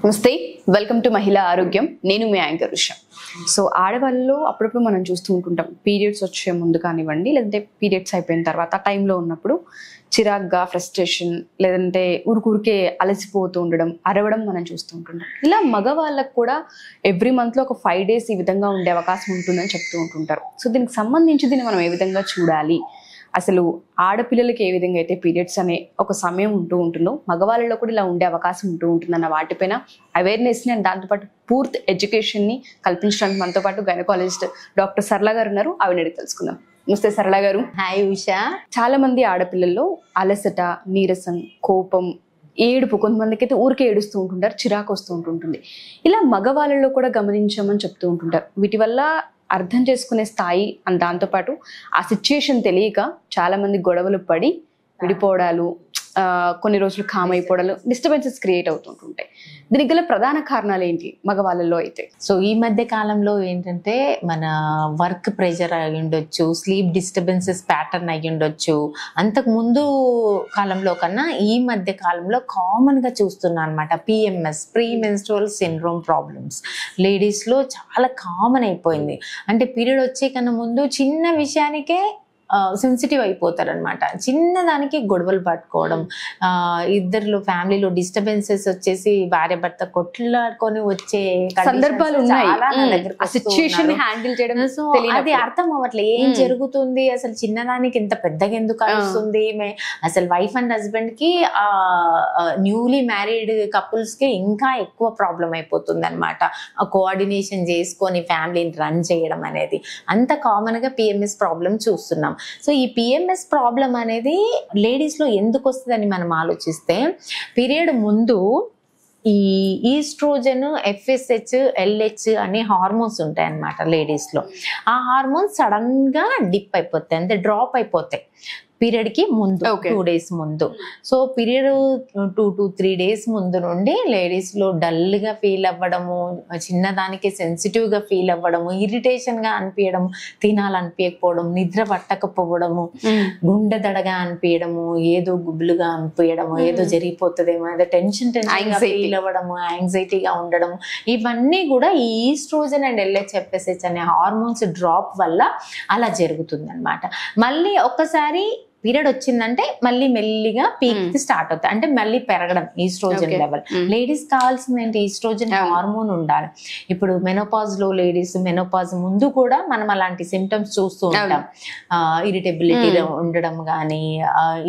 నమస్తే, welcome to మహిళా ఆరోగ్యం. నేను మీ యాంకర్ ఉష. సో ఆడవాళ్ళలో అప్పుడప్పుడు మనం చూస్తూ ఉంటుంటాం, పీరియడ్స్ వచ్చే ముందు కానివ్వండి, లేదంటే పీరియడ్స్ అయిపోయిన తర్వాత ఆ టైంలో ఉన్నప్పుడు చిరాగ్గా, ఫ్రస్ట్రేషన్, లేదంటే ఊరికే అలసిపోతూ ఉండడం, అరవడం మనం చూస్తూ ఉంటుంటాం. ఇలా మగవాళ్ళకు కూడా ఎవ్రీ మంత్లో ఒక 5 days ఈ విధంగా ఉండే అవకాశం ఉంటుందని చెప్తూ ఉంటుంటారు. సో దీనికి సంబంధించి దీన్ని మనం ఏ విధంగా చూడాలి, అసలు ఆడపిల్లలకి ఏ విధంగా అయితే పీరియడ్స్ అనే ఒక సమయం ఉంటూ ఉంటుందో మగవాళ్ళలో కూడా ఇలా ఉండే అవకాశం ఉంటూ ఉంటుందన్న వాటిపైన అవేర్నెస్ని అండ్ దాంతోపాటు పూర్తి ఎడ్యుకేషన్ని కల్పించడానికి మనతో పాటు గైనకాలజిస్ట్ డాక్టర్ సరళ గారు ఉన్నారు. ఆవిడ అడిగి తెలుసుకుందాం. నమస్తే సరళ గారు. హాయ్ ఉషా. చాలా మంది ఆడపిల్లల్లో అలసట, నీరసం, కోపం, ఏడుపు, కొంతమందికి అయితే ఊరికే ఏడుస్తూ ఉంటుంటారు, చిరాకు వస్తూ ఉంటుంటుంది. ఇలా మగవాళ్ళలో కూడా గమనించామని చెప్తూ ఉంటుంటారు. వీటి వల్ల అర్థం చేసుకునే స్థాయి అండ్ దాంతోపాటు ఆ సిచ్యుయేషన్ తెలియక చాలా మంది గొడవలు పడి విడిపోవడాలు, కొన్ని రోజులు కామ్ అయిపోవడాలు, డిస్టర్బెన్సెస్ క్రియేట్ అవుతుంటుంటాయి. దీనికి గల ప్రధాన కారణాలు ఏంటి మగవాళ్ళలో అయితే? సో ఈ మధ్య కాలంలో ఏంటంటే మన వర్క్ ప్రెషర్ అయి ఉండొచ్చు, స్లీప్ డిస్టర్బెన్సెస్ ప్యాటర్న్ అయి ఉండొచ్చు. అంతకు ముందు కాలంలో కన్నా ఈ మధ్య కాలంలో కామన్గా చూస్తున్నాను అనమాట PMS, pre menstrual syndrome problems లేడీస్లో చాలా కామన్ అయిపోయింది. అంటే పీరియడ్ వచ్చే కన్నా ముందు చిన్న విషయానికే సెన్సిటివ్ అయిపోతారు అనమాట. చిన్నదానికి గొడవలు పట్టుకోవడం, ఇద్దరిలో ఫ్యామిలీలో డిస్టర్బెన్సెస్ వచ్చేసి భార్య భర్త కొట్లాడుకొని వచ్చే సందర్భాలు ఉన్నాయి. సో అది అర్థం అవ్వట్లేదు, ఏం జరుగుతుంది అసలు, చిన్నదానికి ఇంత పెద్దగా ఎందుకు అరుస్తుంది. అసలు వైఫ్ అండ్ హస్బెండ్ కి న్యూలీ మ్యారీడ్ కపుల్స్ కి ఇంకా ఎక్కువ ప్రాబ్లం అయిపోతుంది అనమాట. కోఆర్డినేషన్ చేసుకొని ఫ్యామిలీని రన్ చేయడం అనేది అంత కామన్ గా పిఎంఎస్ ప్రాబ్లం చూస్తున్నాం. సో ఈ పిఎంఎస్ ప్రాబ్లం అనేది లేడీస్ లో ఎందుకు వస్తుందని మనం ఆలోచిస్తే, పీరియడ్ ముందు ఈ ఈస్ట్రోజన్, ఎఫ్ఎస్హెచ్, ఎల్హెచ్ అనే హార్మోన్స్ ఉంటాయి అన్నమాట లేడీస్ లో. ఆ హార్మోన్స్ సడన్ గా డిప్ అయిపోతాయి, అంటే డ్రాప్ అయిపోతాయి పీరియడ్ కి ముందు 2 days ముందు. సో పీరియడ్ 2 to 3 days ముందు నుండి లేడీస్ లో డల్ గా ఫీల్ అవ్వడము, చిన్నదానికి సెన్సిటివ్ గా ఫీల్ అవ్వడము, ఇరిటేషన్ గా అనిపించడము, తినాలనిపించకపోవడం, నిద్ర పట్టకపోవడము, గుండె దడగా అనిపించడము, ఏదో గుబులుగా అనిపించడము, ఏదో జరిగిపోతుందేమో, ఏదో టెన్షన్ ఫీల్ అవ్వడము, యాంగ్జైటీగా ఉండడము, ఇవన్నీ కూడా ఈ ఈస్ట్రోజన్ అండ్ ఎల్హెచ్, ఎఫ్ఎస్హెచ్ అనే హార్మోన్స్ డ్రాప్ వల్ల అలా జరుగుతుంది అనమాట. మళ్ళీ ఒక్కసారి పీరియడ్ వచ్చిందంటే మళ్ళీ మెల్లిగా పీక్ స్టార్ట్ అవుతాయి, అంటే మళ్ళీ పెరగడం ఈస్ట్రోజన్ లెవెల్. లేడీస్ కావాల్సింది ఏంటి, ఈస్ట్రోజన్ హార్మోన్ ఉండాలి. ఇప్పుడు మెనోపాజ్ లో లేడీస్, మెనోపాజ్ ముందు కూడా మనం అలాంటి సిమ్టమ్స్ చూస్తూ ఉంటాం. ఇరిటబిలిటీ ఉండడం కానీ,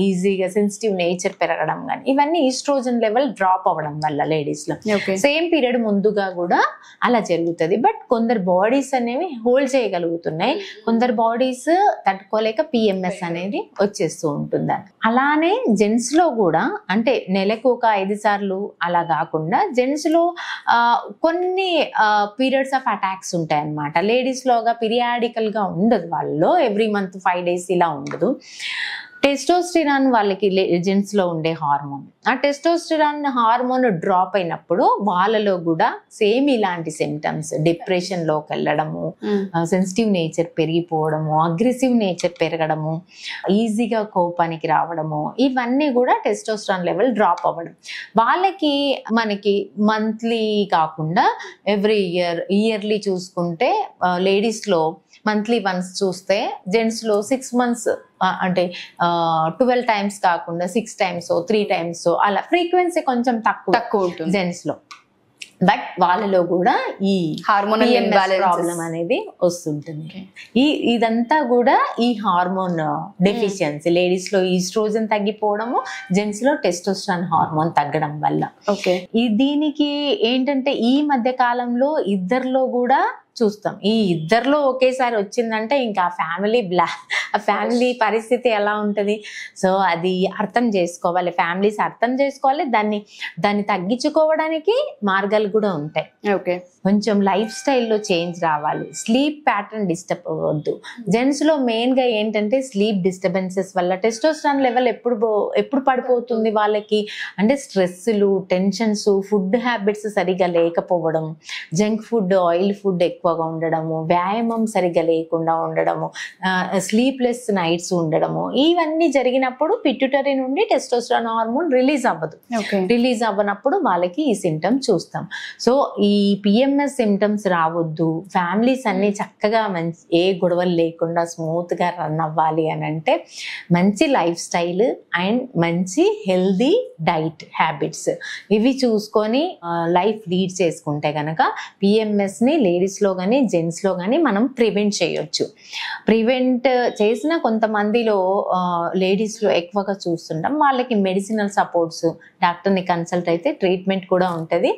ఈజీగా సెన్సిటివ్ నేచర్ పెరగడం కానీ, ఇవన్నీ ఈస్ట్రోజన్ లెవెల్ డ్రాప్ అవ్వడం వల్ల లేడీస్ లో. సేమ్ పీరియడ్ ముందుగా కూడా అలా జరుగుతుంది. బట్ కొందరు బాడీస్ అనేవి హోల్డ్ చేయగలుగుతున్నాయి, కొందరు బాడీస్ తట్టుకోలేక పిఎంఎస్ అనేది వచ్చేస్తుంది. అలానే జెంట్స్ లో కూడా, అంటే నెలకు ఒక 5 సార్లు అలా కాకుండా జెంట్స్ లో కొన్ని పీరియడ్స్ ఆఫ్ అటాక్స్ ఉంటాయి అన్నమాట. లేడీస్ లోగా పీరియాడికల్ గా ఉండదు, వాళ్ళలో ఎవ్రీ మంత్ 5 days ఇలా ఉండదు. టెస్టోస్టిరాన్ వాళ్ళకి జెంట్స్ లో ఉండే హార్మోన్, ఆ టెస్టోస్టిరాన్ హార్మోన్ డ్రాప్ అయినప్పుడు వాళ్ళలో కూడా సేమ్ ఇలాంటి సిమ్టమ్స్, డిప్రెషన్ లోకి వెళ్ళడము, సెన్సిటివ్ నేచర్ పెరిగిపోవడము, అగ్రెసివ్ నేచర్ పెరగడము, ఈజీగా కోపానికి రావడము, ఇవన్నీ కూడా టెస్టోస్టిరాన్ లెవెల్ డ్రాప్ అవ్వడం. వాళ్ళకి మనకి మంత్లీ కాకుండా ఎవ్రీ ఇయర్లీ చూసుకుంటే లేడీస్ లో మంత్లీ వన్స్ చూస్తే, జెంట్స్ లో 6 months అంటే 12 times కాకుండా 6 times 3 times అలా ఫ్రీక్వెన్సీ కొంచెం తక్కువ ఉంటుంది జెంట్స్ లో. బట్ వాళ్ళలో కూడా ఈ హార్మోనల్ ప్రాబ్లం అనేది వస్తుంటుంది. ఇదంతా కూడా ఈ హార్మోన్ డెఫిషియన్సీ, లేడీస్ లో ఈస్ట్రోజన్ తగ్గిపోవడము, జెంట్స్ లో టెస్టోస్టెరాన్ హార్మోన్ తగ్గడం వల్ల. దీనికి ఏంటంటే ఈ మధ్య కాలంలో ఇద్దరిలో కూడా చూస్తాం. ఈ ఇద్దరిలో ఒకేసారి వచ్చిందంటే ఇంకా ఆ ఫ్యామిలీ పరిస్థితి ఎలా ఉంటుంది. సో అది అర్థం చేసుకోవాలి, ఫ్యామిలీస్ అర్థం చేసుకోవాలి. దాన్ని తగ్గించుకోవడానికి మార్గాలు కూడా ఉంటాయి. కొంచెం లైఫ్ స్టైల్లో చేంజ్ రావాలి, స్లీప్ ప్యాటర్న్ డిస్టర్బ్ అవ్వద్దు. జెంట్స్ లో మెయిన్ గా ఏంటంటే స్లీప్ డిస్టర్బెన్సెస్ వల్ల టెస్టోస్టెరాన్ లెవెల్ ఎప్పుడు పడిపోతుంది వాళ్ళకి అంటే స్ట్రెస్లు, టెన్షన్స్, ఫుడ్ హ్యాబిట్స్ సరిగా లేకపోవడం, జంక్ ఫుడ్, ఆయిల్ ఫుడ్ ఎక్కువ ఎక్కువగా ఉండడము, వ్యాయామం సరిగ్గా లేకుండా ఉండడము, స్లీప్లెస్ నైట్స్ ఉండడము, ఇవన్నీ జరిగినప్పుడు పిట్యూటరీ నుండి టెస్టోస్టెరాన్ హార్మోన్ రిలీజ్ అవ్వదు. రిలీజ్ అవ్వనప్పుడు వాళ్ళకి ఈ సిమ్టమ్స్ చూస్తాం. సో ఈ పిఎంఎస్ సిమ్టమ్స్ రావద్దు, ఫ్యామిలీస్ అన్ని చక్కగా మంచి ఏ గొడవలు లేకుండా స్మూత్ గా రన్ అవ్వాలి అని అంటే మంచి లైఫ్ స్టైల్ అండ్ మంచి హెల్దీ డైట్ హ్యాబిట్స్ ఇవి చూసుకొని లైఫ్ లీడ్ చేసుకుంటే కనుక పిఎంఎస్ ని లేడీస్ లో కానీ జెంట్స్ లో కానీ మనం ప్రివెంట్ చేయొచ్చు. ప్రివెంట్ చేసిన కొంతమందిలో లేడీస్ లో ఎక్కువగా చూస్తుంటాం. వాళ్ళకి మెడిసినల్ సపోర్ట్స్, డాక్టర్ని కన్సల్ట్ అయితే ట్రీట్మెంట్ కూడా ఉంటుంది.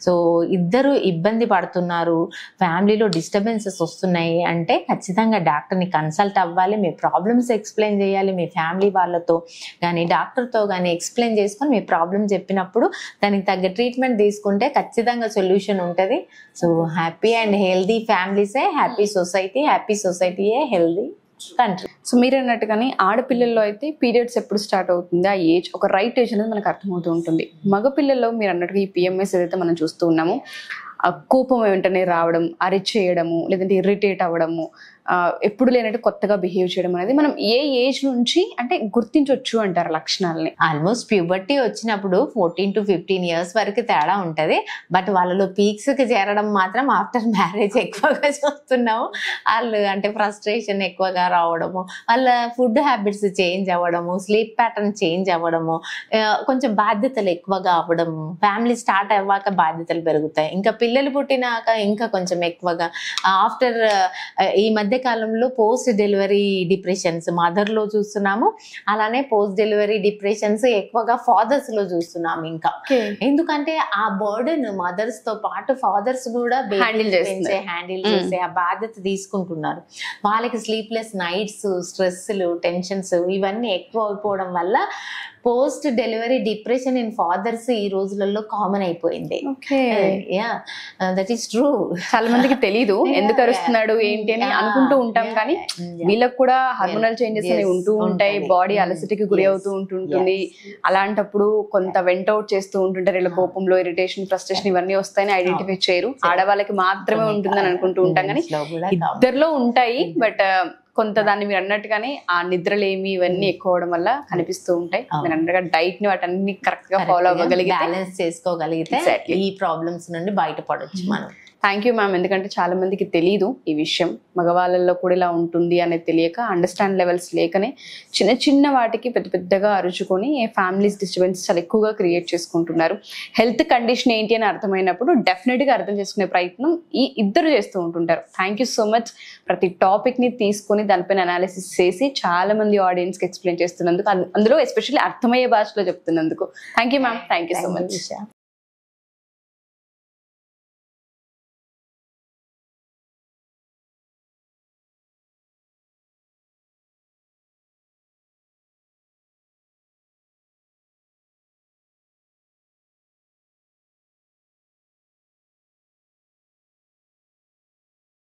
సో ఇద్దరు ఇబ్బంది పడుతున్నారు, ఫ్యామిలీలో డిస్టర్బెన్సెస్ వస్తున్నాయి అంటే ఖచ్చితంగా డాక్టర్ని కన్సల్ట్ అవ్వాలి. మీ ప్రాబ్లమ్స్ ఎక్స్ప్లెయిన్ చేయాలి, మీ ఫ్యామిలీ వాళ్ళతో కానీ డాక్టర్తో కానీ ఎక్స్ప్లెయిన్ చేసుకొని మీ ప్రాబ్లమ్ చెప్పినప్పుడు దానికి తగ్గ ట్రీట్మెంట్ తీసుకుంటే ఖచ్చితంగా సొల్యూషన్ ఉంటుంది. సో హ్యాపీ అండ్ హెల్దీ ఫ్యామిలీసే హ్యాపీ సొసైటీ, హ్యాపీ సొసైటీయే హెల్దీ కంట్రీ. సో మీరు అన్నట్టుగానే ఆడపిల్లల్లో అయితే పీరియడ్స్ ఎప్పుడు స్టార్ట్ అవుతుంది, ఆ ఏజ్ ఒక రైట్ ఏజ్ అనేది మనకు అర్థమవుతూ ఉంటుంది. మగపిల్లల్లో మీరు అన్నట్టుగా ఈ పిఎంఎస్ ఏదైతే మనం చూస్తూ ఉన్నామో కోపం వెంటనే రావడం, అరిచేయడము, లేదంటే ఇరిటేట్ అవ్వడము, ఎప్పుడు లేనట్టు కొత్తగా బిహేవ్ చేయడం అనేది మనం ఏ ఏజ్ నుంచి అంటే గుర్తించవచ్చు అంటారు లక్షణాలని? ఆల్మోస్ట్ ప్యూబర్టీ వచ్చినప్పుడు 14 to 15 years వరకు తేడా ఉంటది. బట్ వాళ్ళలో పీక్స్ కి చేరడం మాత్రం ఆఫ్టర్ మ్యారేజ్ ఎక్కువగా చూస్తున్నాము. వాళ్ళు అంటే ఫ్రస్ట్రేషన్ ఎక్కువగా రావడము, వాళ్ళ ఫుడ్ హ్యాబిట్స్ చేంజ్ అవ్వడము, స్లీప్ ప్యాటర్న్ చేంజ్ అవ్వడము, కొంచెం బాధ్యతలు ఎక్కువగా అవ్వడము, ఫ్యామిలీ స్టార్ట్ అవ్వాక బాధ్యతలు పెరుగుతాయి, ఇంకా పిల్లలు పుట్టినాక ఇంకా కొంచెం ఎక్కువగా. ఆఫ్టర్ ఈ మధ్య కాలంలో పోస్ట్ డెలివరీ డిప్రెషన్స్ మదర్ లో చూస్తున్నాము, అలానే పోస్ట్ డెలివరీ డిప్రెషన్స్ ఎక్కువగా ఫాదర్స్ లో చూస్తున్నాము. ఇంకా ఎందుకంటే ఆ బర్డెన్ మదర్స్ తో పాటు ఫాదర్స్ కూడా హ్యాండిల్ చేసే ఆ బాధ్యత తీసుకుంటున్నారు. వాళ్ళకి స్లీప్లెస్ నైట్స్, స్ట్రెస్లు, టెన్షన్స్ ఇవన్నీ ఎక్కువ అయిపోవడం వల్ల post delivery depression in fathers ఈ రోజులలో కామన్ అయిపోయింది. That is true. చాలా మందికి తెలీదు ఎందుకు అరుస్తున్నాడు ఏంటి అని అనుకుంటూ ఉంటాం, కానీ వీళ్ళకి కూడా హార్మోనల్ చేంజెస్ అనేవి ఉంటూ ఉంటాయి, బాడీ అలసిటీకి గురి అవుతూ ఉంటుంటుంది. అలాంటప్పుడు కొంత వెంట్ అవుట్ చేస్తూ ఉంటుంటారు, ఇలా కోపంలో ఇరిటేషన్, ఫ్రస్ట్రేషన్ ఇవన్నీ వస్తాయని ఐడెంటిఫై చేయరు. ఆడవాళ్ళకి మాత్రమే ఉంటుందని అనుకుంటూ ఉంటాం, కానీ ఇద్దరిలో ఉంటాయి. బట్ కొంత దాన్ని మీరు అన్నట్టుగానే ఆ నిద్రలేమి ఇవన్నీ ఎక్కువ అవడం వల్ల కనిపిస్తూ ఉంటాయి. మీరు అన్నట్టుగా డైట్ ని వాటన్ని కరెక్ట్ గా ఫాలో అవ్వగలిగితే, బ్యాలెన్స్ చేసుకోగలిగితే ఈ ప్రాబ్లమ్స్ నుండి బయటపడొచ్చు మనం. Thank you ma'am. ఎందుకంటే చాలా మందికి తెలీదు ఈ విషయం, మగవాళ్ళల్లో కూడా ఇలా ఉంటుంది అనేది తెలియక, అండర్స్టాండ్ లెవెల్స్ లేకనే చిన్న చిన్న వాటికి పెద్ద పెద్దగా అరుచుకొని ఫ్యామిలీస్ డిస్టర్బెన్స్ చాలా ఎక్కువగా క్రియేట్ చేసుకుంటున్నారు. హెల్త్ కండిషన్ ఏంటి అని అర్థమైనప్పుడు డెఫినెట్గా అర్థం చేసుకునే ప్రయత్నం ఈ ఇద్దరు చేస్తూ ఉంటుంటారు. Thank you so much. ప్రతి టాపిక్ ని తీసుకొని దానిపైన అనాలిసిస్ చేసి చాలా మంది ఆడియన్స్ కి ఎక్స్ప్లెయిన్ చేస్తున్నందుకు, అందులో ఎస్పెషల్లీ అర్థమయ్యే భాషలో చెప్తున్నందుకు thank you ma'am. Thank you so much.